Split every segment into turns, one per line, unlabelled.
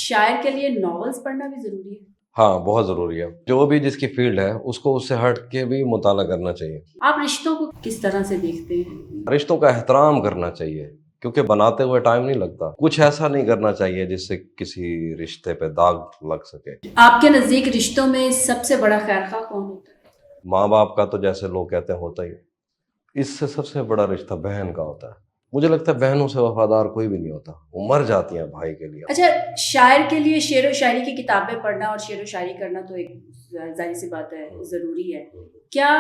شاعر کے لیے ناولز پڑھنا بھی ضروری ہے؟
ہاں بہت ضروری ہے. جو بھی جس کی فیلڈ ہے اس کو اس سے ہٹ کے بھی مطالعہ کرنا چاہیے.
آپ رشتوں کو کس طرح سے دیکھتے ہیں؟
رشتوں کا احترام کرنا چاہیے کیونکہ بناتے ہوئے ٹائم نہیں لگتا. کچھ ایسا نہیں کرنا چاہیے جس سے کسی رشتے پہ داغ لگ سکے.
آپ کے نزدیک رشتوں میں سب سے بڑا خیرخواہ کون ہوتا ہے؟
ماں باپ کا تو جیسے لوگ کہتے ہیں ہوتا ہی. اس سے سب سے بڑا رشتہ بہن کا ہوتا ہے. مجھے لگتا ہے بہنوں سے وفادار کوئی بھی نہیں ہوتا. وہ مر جاتی ہیں بھائی کے لیے.
اچھا، شاعر کے لیے شعر و شاعری کی کتابیں پڑھنا اور شعر و شاعری کرنا تو ایک ظاہر سی بات ہے، ضروری ہے. کیا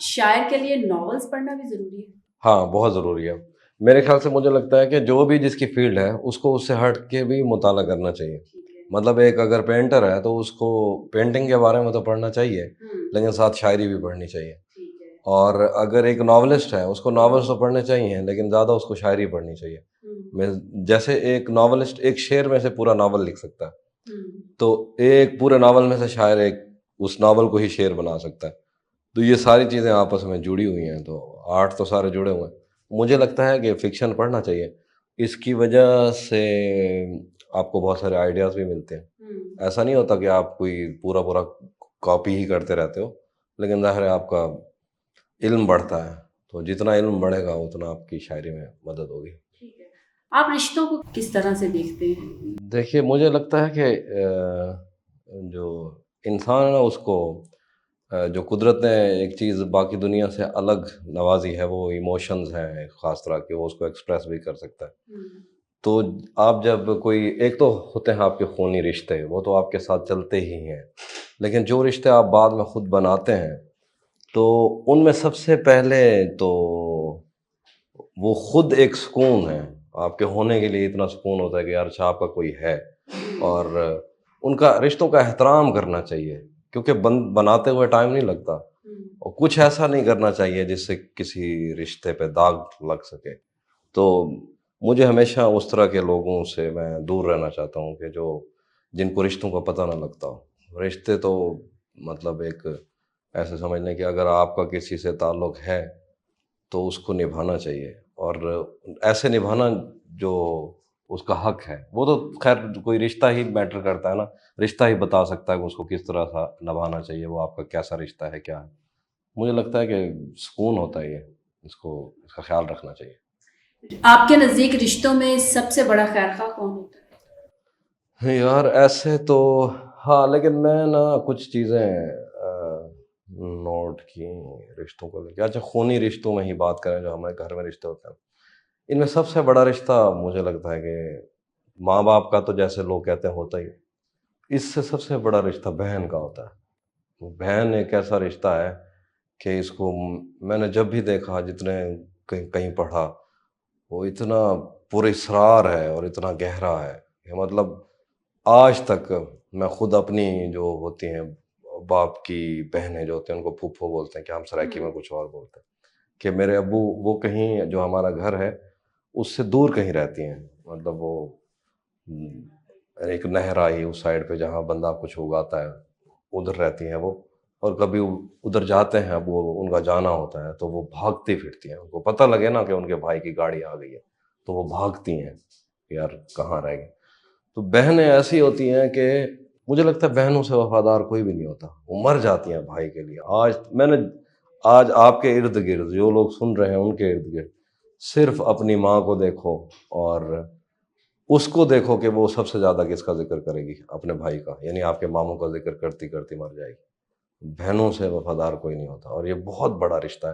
شاعر کے لیے ناولز پڑھنا بھی ضروری ہے؟
ہاں بہت ضروری ہے. میرے خیال سے مجھے لگتا ہے کہ جو بھی جس کی فیلڈ ہے اس کو اس سے ہٹ کے بھی مطالعہ کرنا چاہیے. مطلب ایک اگر پینٹر ہے تو اس کو پینٹنگ کے بارے میں تو پڑھنا چاہیے لیکن ساتھ شاعری بھی پڑھنی چاہیے. اور اگر ایک ناولسٹ ہے اس کو ناولس تو پڑھنے چاہیے لیکن زیادہ اس کو شاعری پڑھنی چاہیے. جیسے ایک ناولسٹ ایک شعر میں سے پورا ناول لکھ سکتا ہے تو ایک پورے ناول میں سے شاعر ایک اس ناول کو ہی شعر بنا سکتا ہے. تو یہ ساری چیزیں آپس میں جڑی ہوئی ہیں. تو آرٹ تو سارے جڑے ہوئے ہیں. مجھے لگتا ہے کہ فکشن پڑھنا چاہیے. اس کی وجہ سے آپ کو بہت سارے آئیڈیاز بھی ملتے ہیں. ایسا نہیں ہوتا کہ آپ کوئی پورا کاپی ہی کرتے رہتے ہو لیکن ظاہر ہے آپ کا علم بڑھتا ہے. تو جتنا علم بڑھے گا اتنا آپ کی شاعری میں مدد ہوگی.
آپ رشتوں کو کس طرح سے دیکھتے ہیں؟
دیکھیے مجھے لگتا ہے کہ جو انسان ہے نا اس کو جو قدرت نے ایک چیز باقی دنیا سے الگ نوازی ہے وہ ایموشنز ہیں خاص طرح کے. وہ اس کو ایکسپریس بھی کر سکتا ہے. تو آپ جب کوئی ایک تو ہوتے ہیں آپ کے خونی رشتے وہ تو آپ کے ساتھ چلتے ہی ہیں لیکن جو رشتے آپ بعد میں خود بناتے ہیں تو ان میں سب سے پہلے تو وہ خود ایک سکون ہے. آپ کے ہونے کے لیے اتنا سکون ہوتا ہے کہ یار اچھا آپ کا کوئی ہے. اور ان کا رشتوں کا احترام کرنا چاہیے کیونکہ بناتے ہوئے ٹائم نہیں لگتا. اور کچھ ایسا نہیں کرنا چاہیے جس سے کسی رشتے پہ داغ لگ سکے. تو مجھے ہمیشہ اس طرح کے لوگوں سے میں دور رہنا چاہتا ہوں کہ جو جن کو رشتوں کا پتہ نہ لگتا ہو. رشتے تو مطلب ایک ایسے سمجھ لیں کہ اگر آپ کا کسی سے تعلق ہے تو اس کو نبھانا چاہیے اور ایسے نبھانا جو اس کا حق ہے. وہ تو خیر کوئی رشتہ ہی میٹر کرتا ہے نا. رشتہ ہی بتا سکتا ہے کہ اس کو کس طرح سا نبھانا چاہیے. وہ آپ کا کیسا رشتہ ہے کیا ہے. مجھے لگتا ہے کہ سکون ہوتا ہے یہ اس کا خیال رکھنا چاہیے.
آپ کے نزدیک رشتوں میں سب سے بڑا خیرخواہ کون ہوتا ہے؟
یار ایسے تو ہاں لیکن میں نا کچھ چیزیں نوٹ کی رشتوں کو لے کے. اچھا خونی رشتوں میں ہی بات کریں جو ہمارے گھر میں رشتے ہوتے ہیں ان میں سب سے بڑا رشتہ مجھے لگتا ہے کہ ماں باپ کا تو جیسے لوگ کہتے ہیں ہوتا ہی. اس سے سب سے بڑا رشتہ بہن کا ہوتا ہے. بہن ایک ایسا رشتہ ہے کہ اس کو میں نے جب بھی دیکھا جتنے کہیں پڑھا وہ اتنا پراسرار ہے اور اتنا گہرا ہے کہ مطلب آج تک میں خود اپنی جو ہوتی ہیں باپ کی بہنیں جو ہوتے ہیں ان کو پھوپھو بولتے ہیں کہ ہم سرائکی میں کچھ اور بولتے ہیں کہ میرے ابو وہ کہیں جو ہمارا گھر ہے اس سے دور کہیں رہتی ہیں. مطلب وہ ایک نہر آئی اس سائڈ پہ جہاں بندہ کچھ اگاتا ہے ادھر رہتی ہیں وہ. اور کبھی ادھر جاتے ہیں اب وہ ان کا جانا ہوتا ہے تو وہ بھاگتی پھرتی ہیں. ان کو پتہ لگے نا کہ ان کے بھائی کی گاڑی آ گئی ہے تو وہ بھاگتی ہیں یار کہاں رہ گئے. تو بہنیں ایسی ہوتی ہیں کہ مجھے لگتا ہے بہنوں سے وفادار کوئی بھی نہیں ہوتا. وہ مر جاتی ہیں بھائی کے لیے. آج آپ کے ارد گرد جو لوگ سن رہے ہیں ان کے ارد گرد صرف اپنی ماں کو دیکھو اور اس کو دیکھو کہ وہ سب سے زیادہ کس کا ذکر کرے گی اپنے بھائی کا. یعنی آپ کے ماموں کا ذکر کرتی کرتی مر جائے گی. بہنوں سے وفادار کوئی نہیں ہوتا اور یہ بہت بڑا رشتہ ہے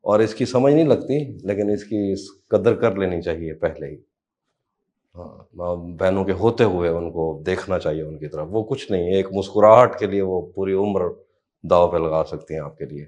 اور اس کی سمجھ نہیں لگتی لیکن اس کی قدر کر لینی چاہیے پہلے ہی. ہاں بہنوں کے ہوتے ہوئے ان کو دیکھنا چاہیے ان کی طرف. وہ کچھ نہیں ایک مسکراہٹ کے لیے وہ پوری عمر داؤ پہ لگا سکتی ہیں آپ کے لیے.